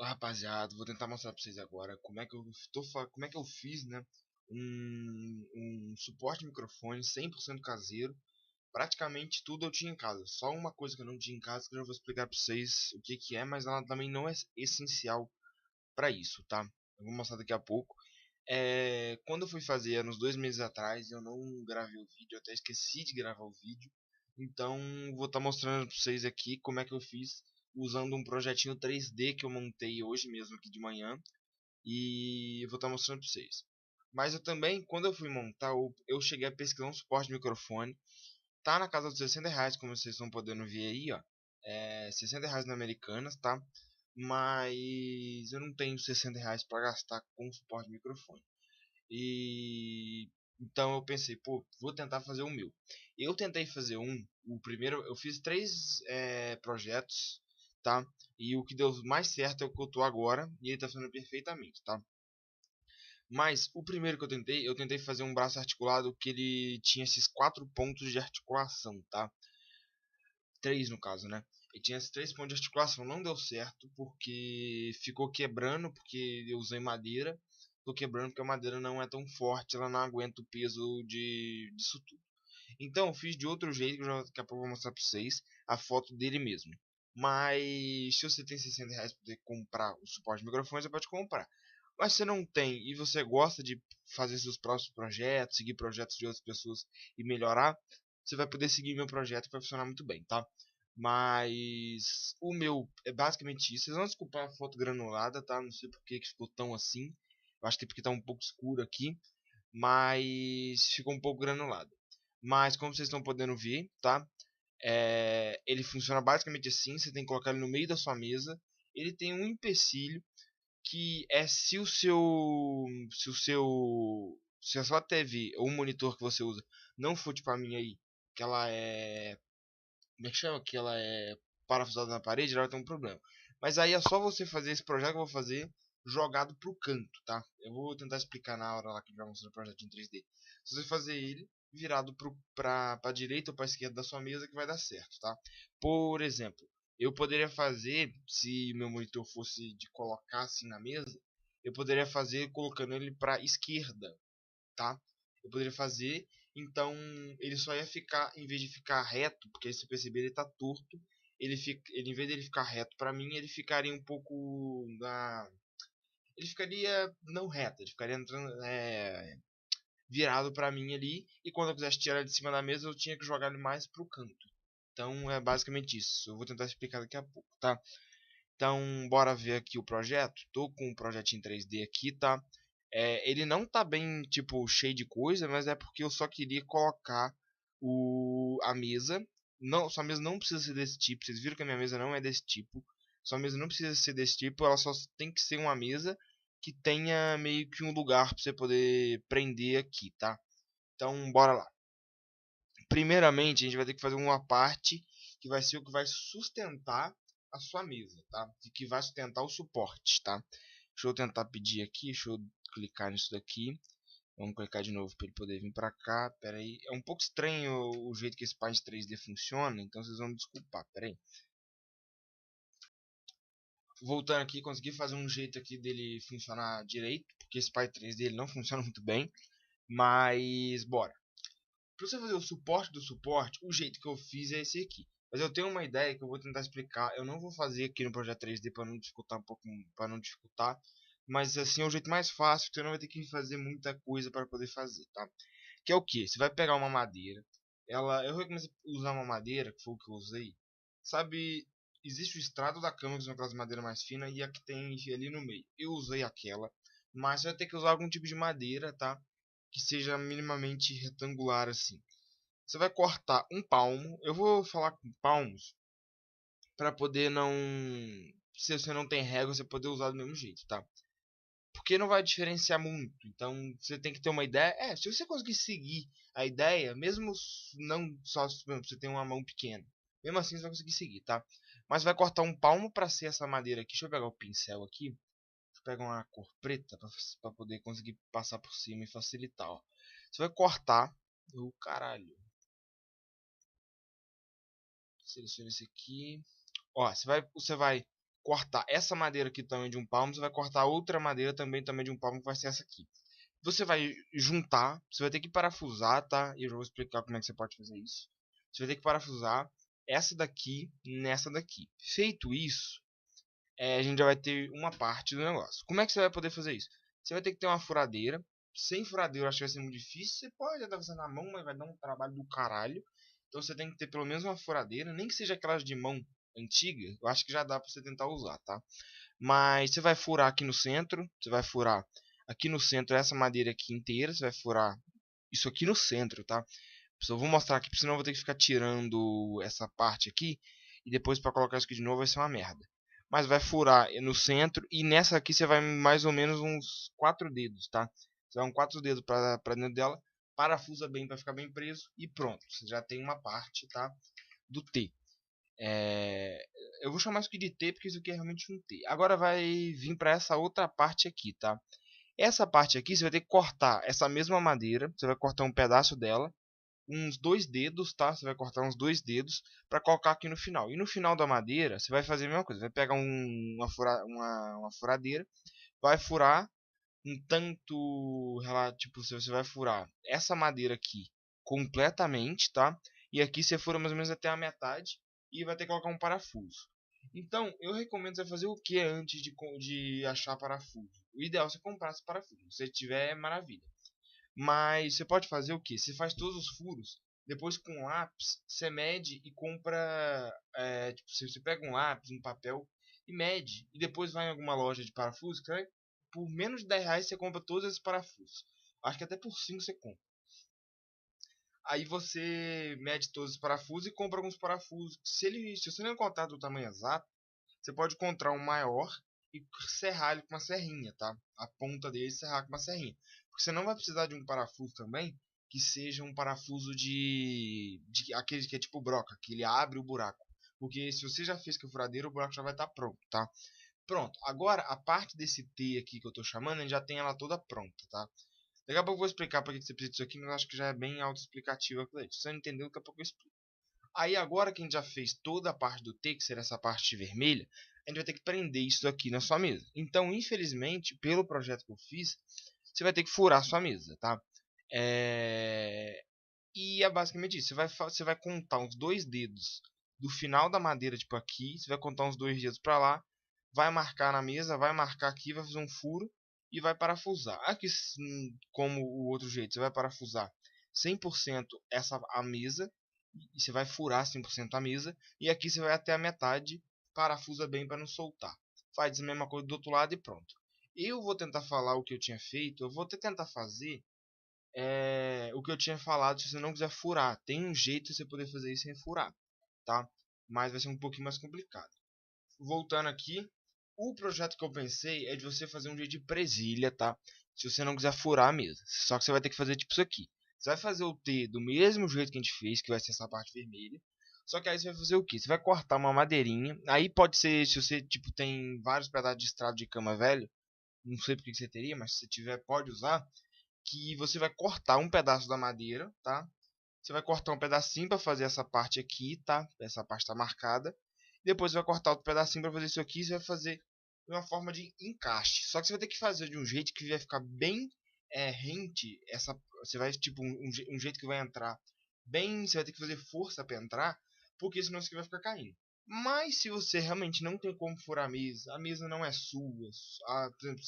Rapaziada, vou tentar mostrar pra vocês agora como é que eu fiz, né? Um suporte de microfone 100% caseiro. Praticamente tudo eu tinha em casa. Só uma coisa que eu não tinha em casa que eu já vou explicar pra vocês o que que é, mas ela também não é essencial pra isso, tá? Eu vou mostrar daqui a pouco. Quando eu fui fazer, uns 2 meses atrás, eu não gravei o vídeo, eu até esqueci de gravar o vídeo. Então, vou estar mostrando para vocês aqui como é que eu fiz usando um projetinho 3D que eu montei hoje mesmo aqui de manhã. E vou estar mostrando para vocês. Mas eu também, quando eu fui montar, eu cheguei a pesquisar um suporte de microfone. Tá na casa dos R$ 60, como vocês estão podendo ver aí, ó. R$ 60 na Americanas, tá? Mas eu não tenho R$ 60 para gastar com suporte de microfone. E então eu pensei, pô, vou tentar fazer o meu. Eu tentei fazer o primeiro, eu fiz três projetos, tá? E o que deu mais certo é o que eu tô agora, e ele tá funcionando perfeitamente, tá? Mas o primeiro que eu tentei fazer um braço articulado que ele tinha esses quatro pontos de articulação, tá? Três no caso, né? E tinha esses 3 pontos de articulação. Não deu certo porque ficou quebrando, porque eu usei madeira. Ficou quebrando porque a madeira não é tão forte, ela não aguenta o peso disso tudo. Então eu fiz de outro jeito, que eu daqui a pouco eu vou mostrar pra vocês a foto dele mesmo. Mas se você tem R$ 60 para poder comprar o suporte de microfone, você pode comprar. Mas se você não tem e você gosta de fazer seus próprios projetos, seguir projetos de outras pessoas e melhorar, você vai poder seguir meu projeto que vai funcionar muito bem, tá? Mas o meu é basicamente isso. Vocês vão desculpar a foto granulada, tá? Não sei por que ficou tão assim. Eu acho que é porque tá um pouco escuro aqui, mas ficou um pouco granulado. Mas como vocês estão podendo ver, tá? Ele funciona basicamente assim. Você tem que colocar ele no meio da sua mesa. Ele tem um empecilho que é se a sua TV ou o monitor que você usa não for tipo a minha aí, que ela é, como é que chama? Que ela é parafusada na parede, ela vai ter um problema. Mas aí é só você fazer esse projeto que eu vou fazer jogado pro canto, tá? Eu vou tentar explicar na hora lá que a gente vai mostrar o projeto em 3D. Se você fazer ele virado pra direita ou pra esquerda da sua mesa que vai dar certo, tá? Por exemplo, eu poderia fazer, se meu monitor fosse de colocar assim na mesa, eu poderia fazer colocando ele pra esquerda, tá? Eu poderia fazer, então ele só ia ficar, em vez de ficar reto, porque se você perceber ele tá torto, ele em vez dele ficar reto para mim, ele ficaria um pouco ele ficaria não reto, ele ficaria virado para mim ali, e quando eu quisesse tirar ele de cima da mesa, eu tinha que jogar ele mais pro canto. Então é basicamente isso. Eu vou tentar explicar daqui a pouco, tá? Então, bora ver aqui o projeto. Tô com um projetinho 3D aqui, tá? Ele não tá bem, tipo, cheio de coisa, mas é porque eu só queria colocar a mesa. Não, sua mesa não precisa ser desse tipo. Vocês viram que a minha mesa não é desse tipo. Sua mesa não precisa ser desse tipo. Ela só tem que ser uma mesa que tenha meio que um lugar para você poder prender aqui, tá? Então, bora lá. Primeiramente, a gente vai ter que fazer uma parte que vai ser o que vai sustentar a sua mesa, tá? E que vai sustentar o suporte, tá? Deixa eu tentar pedir aqui, deixa eu clicar nisso daqui. Vamos clicar de novo para ele poder vir para cá. Pera aí. É um pouco estranho o jeito que esse Paint 3D funciona, então vocês vão me desculpar. Pera aí. Voltando aqui, consegui fazer um jeito aqui dele funcionar direito, porque esse Paint 3D ele não funciona muito bem. Mas bora. Para você fazer o suporte do suporte, o jeito que eu fiz é esse aqui. Mas eu tenho uma ideia que eu vou tentar explicar. Eu não vou fazer aqui no projeto 3D para não dificultar um pouco, para não dificultar. Mas assim é o jeito mais fácil, você não vai ter que fazer muita coisa para poder fazer, tá? Que é o que? Você vai pegar uma madeira. Eu recomendo usar uma madeira, que foi o que eu usei. Sabe, existe o estrado da cama, que são aquelas madeiras mais finas, e a que tem ali no meio. Eu usei aquela, mas você vai ter que usar algum tipo de madeira, tá? Que seja minimamente retangular assim. Você vai cortar um palmo. Eu vou falar com palmos para poder não. Se você não tem régua, você poder usar do mesmo jeito, tá? Porque não vai diferenciar muito. Então você tem que ter uma ideia. Se você conseguir seguir a ideia, mesmo não só se você tem uma mão pequena, mesmo assim você vai conseguir seguir, tá? Mas vai cortar um palmo para ser essa madeira aqui. Deixa eu pegar o pincel aqui. Deixa eu pegar uma cor preta para poder conseguir passar por cima e facilitar, ó. Você vai cortar. O caralho. Seleciona esse aqui. Ó, você vai cortar essa madeira aqui também de um palmo, você vai cortar outra madeira também de um palmo, que vai ser essa aqui. Você vai juntar, você vai ter que parafusar, tá? E eu já vou explicar como é que você pode fazer isso. Você vai ter que parafusar essa daqui nessa daqui. Feito isso, a gente já vai ter uma parte do negócio. Como é que você vai poder fazer isso? Você vai ter que ter uma furadeira. Sem furadeira eu acho que vai ser muito difícil. Você pode até fazer na mão, mas vai dar um trabalho do caralho. Então você tem que ter pelo menos uma furadeira, nem que seja aquelas de mão antiga. Eu acho que já dá pra você tentar usar, tá? Mas você vai furar aqui no centro, você vai furar aqui no centro essa madeira aqui inteira, você vai furar isso aqui no centro, tá? Eu vou mostrar aqui, porque senão eu vou ter que ficar tirando essa parte aqui e depois para colocar isso aqui de novo vai ser uma merda. Mas vai furar no centro e nessa aqui você vai mais ou menos uns 4 dedos, tá? Você vai uns 4 dedos para dentro dela, parafusa bem para ficar bem preso e pronto. Você já tem uma parte, tá? Do T. Eu vou chamar isso aqui de T porque isso aqui é realmente um T. Agora vai vir para essa outra parte aqui, tá? Essa parte aqui você vai ter que cortar essa mesma madeira, você vai cortar um pedaço dela, uns 2 dedos, tá? Você vai cortar uns 2 dedos para colocar aqui no final. E no final da madeira, você vai fazer a mesma coisa. Vai pegar uma furadeira, vai furar um tanto, tipo, você vai furar essa madeira aqui completamente, tá? E aqui você fura mais ou menos até a metade e vai ter que colocar um parafuso. Então, eu recomendo você fazer o que antes de achar parafuso? O ideal é você comprar esse parafuso. Se você tiver, é maravilha. Mas você pode fazer o que? Você faz todos os furos. Depois com lápis, você mede e compra. Tipo, você pega um lápis, um papel e mede. E depois vai em alguma loja de parafusos. Que por menos de R$ 10 você compra todos esses parafusos. Acho que até por 5 você compra. Aí você mede todos os parafusos e compra alguns parafusos. Se você não encontrar do tamanho exato, você pode encontrar um maior e serrar ele com uma serrinha, tá? A ponta dele serrar com uma serrinha. Porque você não vai precisar de um parafuso também que seja um parafuso de aquele que é tipo broca, que ele abre o buraco. Porque se você já fez com a furadeira, o buraco já vai estar pronto, tá? Pronto. Agora, a parte desse T aqui que eu estou chamando, a gente já tem ela toda pronta, tá? Daqui a pouco eu vou explicar para que você precisa disso aqui, mas eu acho que já é bem autoexplicativo aquilo aí. Se você não entendeu, daqui a pouco eu explico. Aí agora que a gente já fez toda a parte do T, que será essa parte vermelha, a gente vai ter que prender isso aqui na sua mesa. Então, infelizmente, pelo projeto que eu fiz, você vai ter que furar a sua mesa, tá? E é basicamente isso. Você vai contar uns 2 dedos do final da madeira, tipo aqui. Você vai contar uns 2 dedos para lá. Vai marcar na mesa, vai marcar aqui, vai fazer um furo e vai parafusar. Aqui, como o outro jeito, você vai parafusar 100% a mesa. E você vai furar 100% a mesa. E aqui você vai até a metade, parafusa bem para não soltar. Faz a mesma coisa do outro lado e pronto. Eu vou tentar falar o que eu tinha feito. Eu vou tentar fazer o que eu tinha falado, se você não quiser furar. Tem um jeito de você poder fazer isso sem furar, tá? Mas vai ser um pouquinho mais complicado. Voltando aqui, o projeto que eu pensei é de você fazer um jeito de presilha, tá? Se você não quiser furar a mesa. Só que você vai ter que fazer tipo isso aqui. Você vai fazer o T do mesmo jeito que a gente fez, que vai ser essa parte vermelha. Só que aí você vai fazer o que? Você vai cortar uma madeirinha. Aí pode ser, se você tipo tem vários pedaços de estrado de cama velho, não sei porque que você teria, mas se você tiver, pode usar, que você vai cortar um pedaço da madeira, tá? Você vai cortar um pedacinho para fazer essa parte aqui, tá? Essa parte está marcada. Depois você vai cortar outro pedacinho para fazer isso aqui. E você vai fazer uma forma de encaixe. Só que você vai ter que fazer de um jeito que vai ficar bem rente. Você vai tipo um jeito que vai entrar bem. Você vai ter que fazer força para entrar, porque senão isso aqui vai ficar caindo. Mas se você realmente não tem como furar a mesa não é sua. Por exemplo,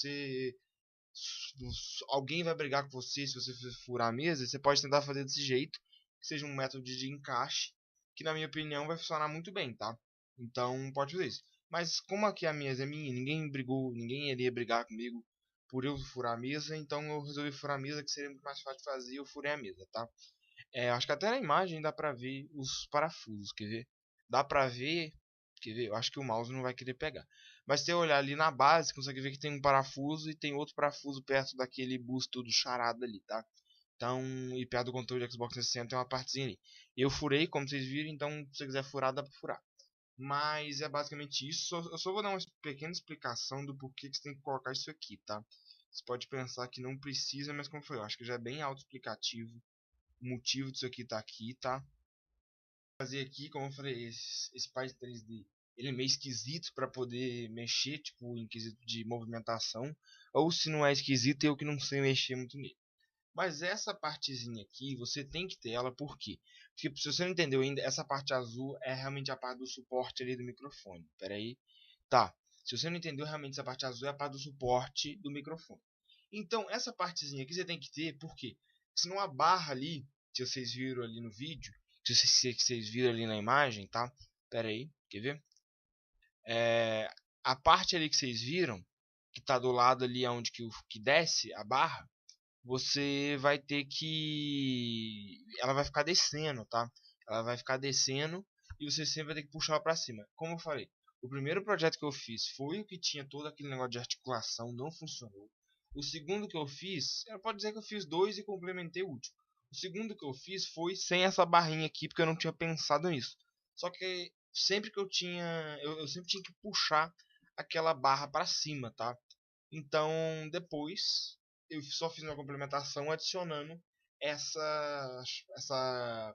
alguém vai brigar com você se você furar a mesa, você pode tentar fazer desse jeito, que seja um método de encaixe, que na minha opinião vai funcionar muito bem, tá? Então pode fazer isso. Mas como aqui a mesa é minha, ninguém brigou, ninguém iria brigar comigo por eu furar a mesa, então eu resolvi furar a mesa, que seria muito mais fácil de fazer, e eu furei a mesa, tá? Acho que até na imagem dá pra ver os parafusos, quer ver? Dá pra ver, quer ver? Eu acho que o mouse não vai querer pegar. Mas se você olhar ali na base, consegue ver que tem um parafuso e tem outro parafuso perto daquele busto do charada ali, tá? Então, e perto do controle do Xbox 360 tem uma partezinha ali. Eu furei, como vocês viram, então se você quiser furar, dá pra furar. Mas é basicamente isso. Eu só vou dar uma pequena explicação do porquê que você tem que colocar isso aqui, tá? Você pode pensar que não precisa, mas como foi, eu acho que já é bem autoexplicativo o motivo disso aqui tá aqui, tá? Fazer aqui, como eu falei, esse pai 3D. ele é meio esquisito para poder mexer, tipo, em quesito de movimentação, ou se não é esquisito, eu que não sei mexer muito nele. Mas essa partezinha aqui, você tem que ter ela, por quê? Porque se você não entendeu ainda, essa parte azul é realmente a parte do suporte ali do microfone. Pera aí. Tá. Se você não entendeu, realmente essa parte azul é a parte do suporte do microfone. Então, essa partezinha aqui você tem que ter, por quê? Senão a barra ali, que vocês viram ali no vídeo, que vocês viram ali na imagem, tá? Pera aí, quer ver? A parte ali que vocês viram, que está do lado ali onde que desce a barra, você vai ter que... ela vai ficar descendo, tá? Ela vai ficar descendo e você sempre vai ter que puxar ela para cima. Como eu falei, o primeiro projeto que eu fiz foi o que tinha todo aquele negócio de articulação, não funcionou. O segundo que eu fiz, eu posso dizer que eu fiz dois e complementei o último. O segundo que eu fiz foi sem essa barrinha aqui, porque eu não tinha pensado nisso. Só que sempre que eu sempre tinha que puxar aquela barra para cima, tá? Então, depois eu só fiz uma complementação adicionando essa essa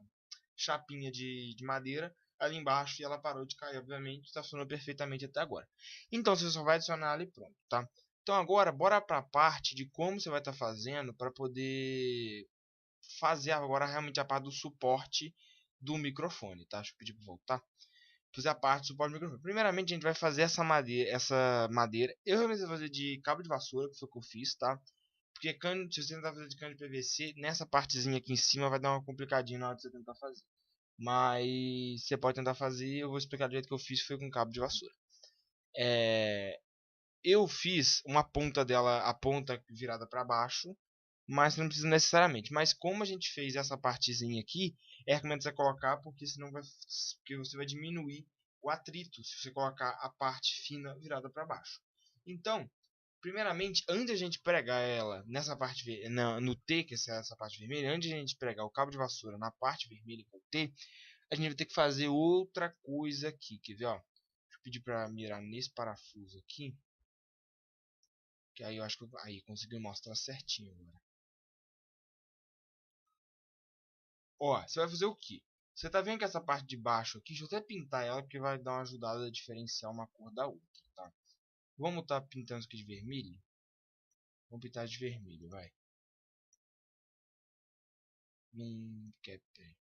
chapinha de madeira ali embaixo e ela parou de cair, obviamente, está funcionando perfeitamente até agora. Então, você só vai adicionar ali e pronto, tá? Então, agora, bora para a parte de como você vai estar fazendo para poder fazer agora realmente a parte do suporte do microfone, tá? Deixa eu pedir para voltar. Fazer a parte do suporte do microfone. Primeiramente, a gente vai fazer essa madeira. Eu realmente vou fazer de cabo de vassoura, que foi o que eu fiz, tá? Porque se você tentar fazer de cano de PVC, nessa partezinha aqui em cima vai dar uma complicadinha na hora de você tentar fazer. Mas você pode tentar fazer, eu vou explicar do jeito que eu fiz, foi com cabo de vassoura. Eu fiz uma ponta dela, a ponta virada para baixo, mas não precisa necessariamente. Mas como a gente fez essa partezinha aqui, é recomendado você colocar, porque você vai diminuir o atrito se você colocar a parte fina virada para baixo. Então, primeiramente, antes de a gente pregar ela nessa parte no T, que é essa parte vermelha, antes de a gente pregar o cabo de vassoura na parte vermelha, que é o T, a gente vai ter que fazer outra coisa aqui, quer ver, ó? Deixa eu pedir para mirar nesse parafuso aqui, que aí eu acho que aí consegui mostrar certinho agora. Ó, você vai fazer o quê? Você tá vendo que essa parte de baixo aqui, deixa eu até pintar ela, porque vai dar uma ajudada a diferenciar uma cor da outra, tá? Vamos estar pintando isso aqui de vermelho? Vamos pintar de vermelho, vai. Quer ter.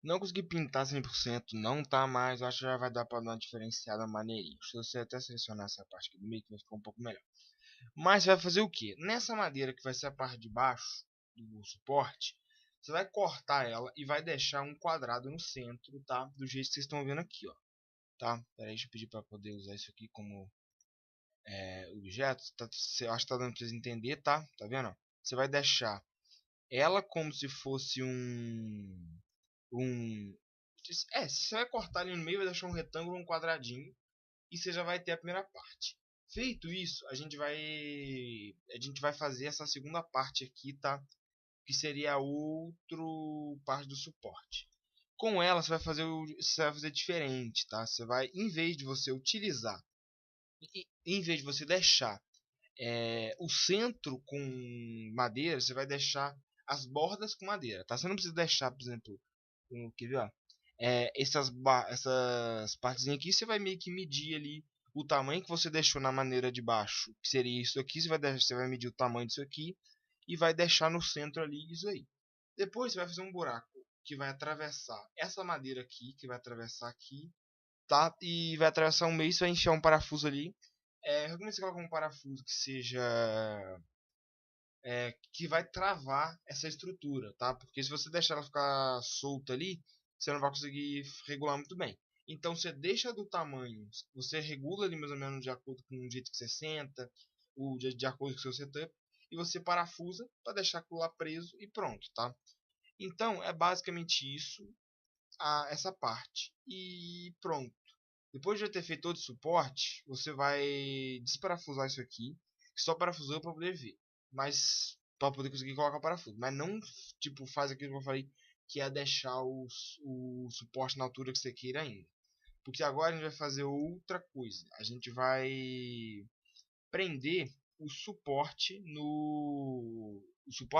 Não consegui pintar 100%, não tá, mas eu acho que já vai dar pra dar uma diferenciada maneirinha. Se você até selecionar essa parte aqui do meio, que vai ficar um pouco melhor. Mas você vai fazer o que? Nessa madeira que vai ser a parte de baixo do suporte, você vai cortar ela e vai deixar um quadrado no centro, tá? Do jeito que vocês estão vendo aqui, ó. Tá? Pera aí, deixa eu pedir para poder usar isso aqui como objeto. Tá, eu acho que tá dando pra vocês entender, tá? Tá vendo? Você vai deixar ela como se fosse um... você vai cortar ali no meio, vai deixar um retângulo, um quadradinho, e você já vai ter a primeira parte. Feito isso, a gente vai fazer essa segunda parte aqui, tá? Que seria a outra parte do suporte. Com ela você vai fazer diferente, tá? Você vai, em vez de você utilizar, em vez de você deixar o centro com madeira, você vai deixar as bordas com madeira, tá? Você não precisa deixar, por exemplo, quer ver, ó? Essas partes aqui você vai meio que medir ali o tamanho que você deixou na maneira de baixo, que seria isso aqui, você vai medir o tamanho disso aqui e vai deixar no centro ali isso aí. Depois você vai fazer um buraco que vai atravessar essa madeira aqui, que vai atravessar aqui, tá? E vai atravessar um meio, você vai enfiar um parafuso ali. Recomendo você colocar um parafuso que seja que vai travar essa estrutura, tá? Porque se você deixar ela ficar solta ali, você não vai conseguir regular muito bem. Então você deixa do tamanho, você regula ali mais ou menos de acordo com o jeito que você senta, de acordo com o seu setup, e você parafusa para deixar aquilo lá preso e pronto, tá? Então é basicamente isso, essa parte. E pronto. Depois de eu ter feito todo o suporte, você vai desparafusar isso aqui, que só parafusou para poder ver, mas para poder conseguir colocar o parafuso. Mas não tipo faz aquilo que eu falei, que é deixar o suporte na altura que você queira ainda. Porque agora a gente vai fazer outra coisa. A gente vai prender o suporte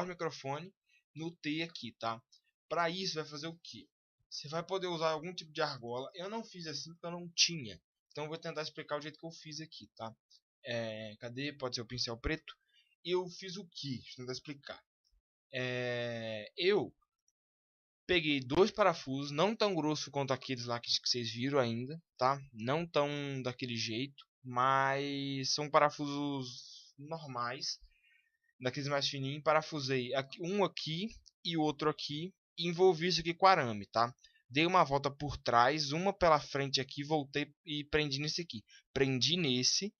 microfone no T aqui, tá? Para isso vai fazer o que? Você vai poder usar algum tipo de argola. Eu não fiz assim porque eu não tinha. Então eu vou tentar explicar o jeito que eu fiz aqui, tá? Cadê? Pode ser o pincel preto. Eu fiz o que? Deixa eu tentar explicar. Eu peguei dois parafusos, não tão grosso quanto aqueles lá que vocês viram ainda, tá? Não tão daquele jeito, mas são parafusos normais, daqueles mais fininhos. Parafusei um aqui e outro aqui, e envolvi isso aqui com arame, tá? Dei uma volta por trás, uma pela frente aqui, voltei e prendi nesse aqui. Prendi nesse,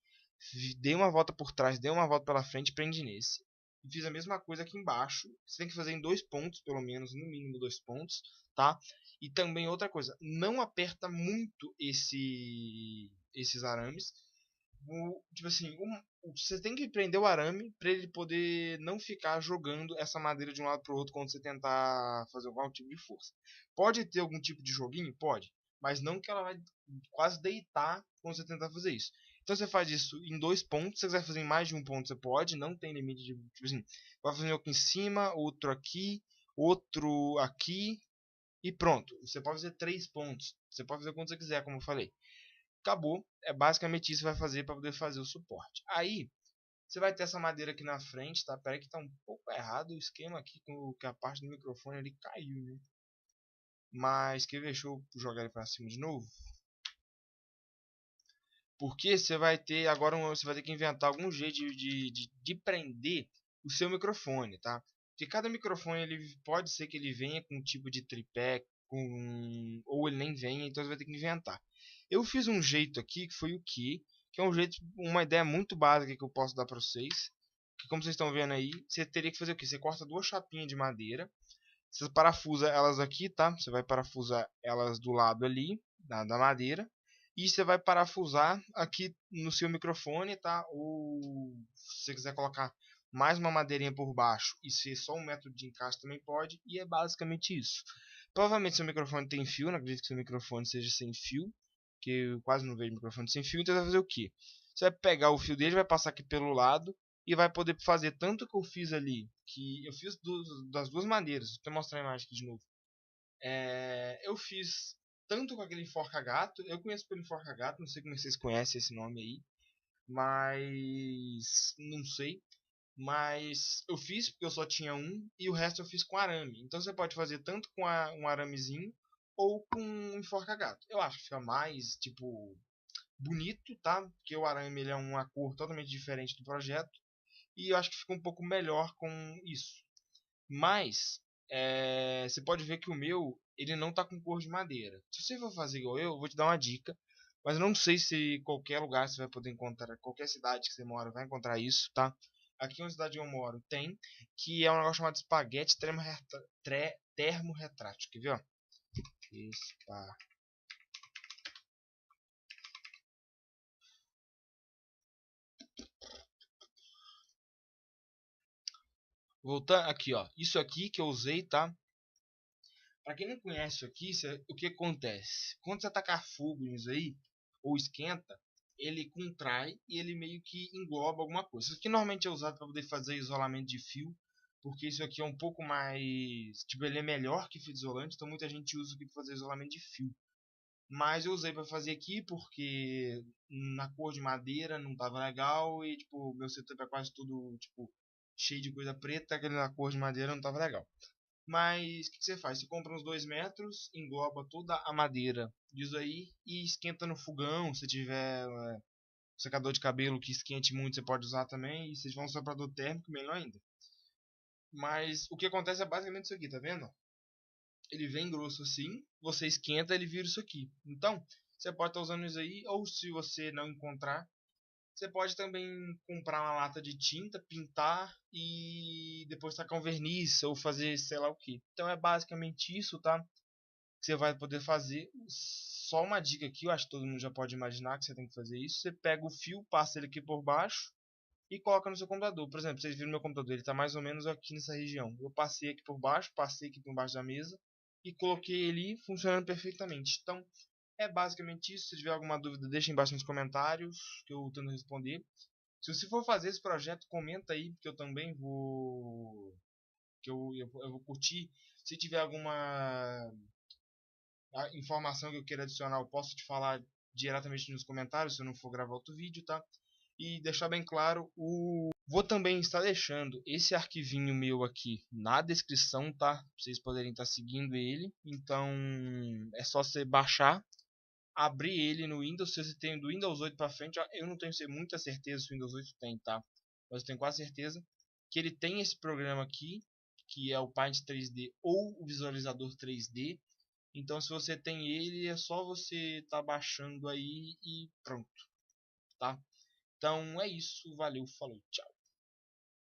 dei uma volta por trás, dei uma volta pela frente, prendi nesse. E fiz a mesma coisa aqui embaixo. Você tem que fazer em 2 pontos, pelo menos, no mínimo 2 pontos, tá? E também outra coisa, não aperta muito esses arames. Tipo assim, você tem que prender o arame para ele poder não ficar jogando essa madeira de um lado para o outro quando você tentar fazer algum tipo de força. Pode ter algum tipo de joguinho? Pode, mas não que ela vai quase deitar quando você tentar fazer isso. Então você faz isso em 2 pontos. Se você quiser fazer em mais de 1 ponto, você pode. Não tem limite de. Tipo assim, vai fazer um aqui em cima, outro aqui e pronto. Você pode fazer 3 pontos. Você pode fazer quanto você quiser, como eu falei. Acabou. É basicamente isso que vai fazer para poder fazer o suporte. Aí você vai ter essa madeira aqui na frente, tá? Pera aí que tá um pouco errado o esquema aqui com que a parte do microfone ali caiu, né? Mas quer ver? Deixa eu jogar ele para cima de novo. Porque você vai ter agora você vai ter que inventar algum jeito de prender o seu microfone, tá? Porque cada microfone ele pode ser que ele venha com um tipo de tripé, ou ele nem venha, então você vai ter que inventar. Eu fiz um jeito aqui que foi o que é um jeito, uma ideia muito básica que eu posso dar para vocês. Que como vocês estão vendo aí, você teria que fazer o que? Você corta duas chapinhas de madeira, você parafusa elas aqui, tá? Você vai parafusar elas do lado ali da madeira. E você vai parafusar aqui no seu microfone, tá? Ou se você quiser colocar mais uma madeirinha por baixo e ser só um método de encaixe também pode. E é basicamente isso. Provavelmente seu microfone tem fio, não acredito que seu microfone seja sem fio, que eu quase não vejo microfone sem fio. Então você vai fazer o que? Você vai pegar o fio dele, vai passar aqui pelo lado e vai poder fazer tanto que eu fiz ali, que eu fiz das duas maneiras. Vou até mostrar a imagem aqui de novo. Eu fiz tanto com aquele enforca-gato. Eu conheço pelo enforca-gato, não sei como vocês conhecem esse nome aí, mas não sei. Mas eu fiz porque eu só tinha um e o resto eu fiz com arame. Então você pode fazer tanto com um aramezinho ou com um enforca-gato. Eu acho que fica mais tipo bonito, tá? Porque o arame ele é uma cor totalmente diferente do projeto e eu acho que fica um pouco melhor com isso. Mas você pode ver que o meu ele não está com cor de madeira. Se você for fazer igual eu vou te dar uma dica. Mas eu não sei se qualquer lugar você vai poder encontrar, qualquer cidade que você mora vai encontrar isso, tá? Aqui na cidade onde eu moro tem, que é um negócio chamado espaguete termorretrátil. Quer ver, ó? Espa... Voltando aqui, ó. Isso aqui que eu usei, tá? Pra quem não conhece isso aqui, o que acontece? Quando você tacar fogo nisso aí, ou esquenta, ele contrai e ele meio que engloba alguma coisa. Isso aqui normalmente é usado para poder fazer isolamento de fio, porque isso aqui é um pouco mais. Tipo, ele é melhor que fio isolante, então muita gente usa aqui para fazer isolamento de fio. Mas eu usei para fazer aqui porque na cor de madeira não tava legal e tipo, meu setup é quase tudo tipo, cheio de coisa preta, aquele na cor de madeira não tava legal. Mas o que você faz? Você compra uns 2 metros, engloba toda a madeira disso aí e esquenta no fogão. Se tiver secador de cabelo que esquente muito, você pode usar também. E se tiver um soprador térmico, melhor ainda. Mas o que acontece é basicamente isso aqui, tá vendo? Ele vem grosso assim, você esquenta, ele vira isso aqui. Então, você pode estar usando isso aí, ou se você não encontrar, Você pode também comprar uma lata de tinta, pintar e depois tacar um verniz ou fazer sei lá o que. Então é basicamente isso, tá? Que você vai poder fazer. Só uma dica aqui, eu acho que todo mundo já pode imaginar que você tem que fazer isso. Você pega o fio, passa ele aqui por baixo e coloca no seu computador. Por exemplo, vocês viram meu computador, ele está mais ou menos aqui nessa região. Eu passei aqui por baixo, passei aqui por baixo da mesa e coloquei ele funcionando perfeitamente. Então, é basicamente isso. Se tiver alguma dúvida, deixa embaixo nos comentários que eu tento responder. Se você for fazer esse projeto, comenta aí, porque eu também vou. Que eu vou curtir. Se tiver alguma informação que eu queira adicionar, eu posso te falar diretamente nos comentários, se eu não for gravar outro vídeo, tá? E deixar bem claro, vou também estar deixando esse arquivinho meu aqui na descrição, tá? Pra vocês poderem estar seguindo ele. Então, é só você baixar, abrir ele no Windows. Se você tem do Windows 8 para frente, eu não tenho muita certeza se o Windows 8 tem, tá? Mas eu tenho quase certeza que ele tem esse programa aqui, que é o Paint 3D ou o visualizador 3D. Então, se você tem ele, é só você tá baixando aí e pronto, tá? Então é isso, valeu, falou, tchau.